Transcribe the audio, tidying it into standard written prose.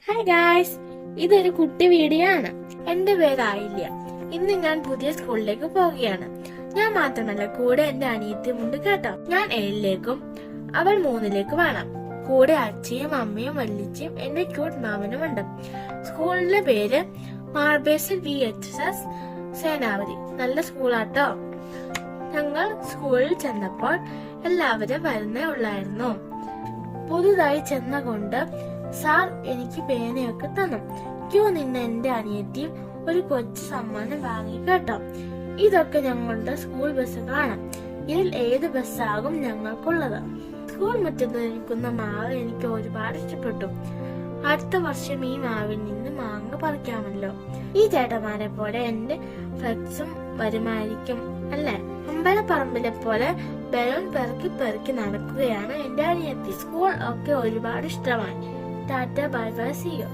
Hi guys, ഇതൊരു കുട്ടി video ആണ്. എന്റെ പേര് ആയില്യ. ഇന്ന് ഞാൻ പുതിയ സ്കൂളിലേക്ക് പോവുകയാണ്. ഞാൻ മാത്രമല്ല, കൂടെ എന്റെ അനിയത്തിയും ഉണ്ട് കേട്ടോ. ഞാൻ 7ലേക്കും അവൾ 3ലേക്കുമാണ്. കൂടെ അച്ഛയും അമ്മയും വല്ലിച്ചയും എന്റെ ക്യൂട്ട് മാമനും ഉണ്ട്. സ്കൂളിന്റെ പേര് മാർബേസൽ VHS സേനാപതി. നല്ല സ്കൂളാട്ടോ. ഞങ്ങൾ സ്കൂളിൽ ചെന്നപ്പോൾ എല്ലാവരും വരുന്നേ ഉള്ളായിരുന്നു. പുതുതായി ചെന്ന കൊണ്ട് സാർ എനിക്ക് പേനയൊക്കെ തന്നു. ക്യൂ നിന്ന് എന്റെ അനിയത്തിയും ഒരു കൊച്ചു സമ്മാനം വാങ്ങി കേട്ടോ. ഇതൊക്കെ ഞങ്ങളുടെ സ്കൂൾ ബസ്സുകളാണ്. ഇതിൽ ഏത് ബസ്സാകും ഞങ്ങൾക്കുള്ളത്? സ്കൂൾ മുറ്റത്ത് നിൽക്കുന്ന മാവ് എനിക്ക് ഒരുപാട് ഇഷ്ടപ്പെട്ടു. അടുത്ത വർഷം ഈ മാവിൽ നിന്ന് മാങ്ങ പറിക്കാമല്ലോ. ഈ ചേട്ടന്മാരെ പോലെ എന്റെ ഫ്രണ്ട്സും വരുമായിരിക്കും അല്ലേ? അമ്പലപ്പറമ്പിലെ പോലെ ബലൂൺ പെറുക്കി പെറുക്കി നടക്കുകയാണ് എന്റെ അനിയത്തി. സ്കൂൾ ഒക്കെ ഒരുപാട് ഇഷ്ടമായി. Tata, bye bye, see U.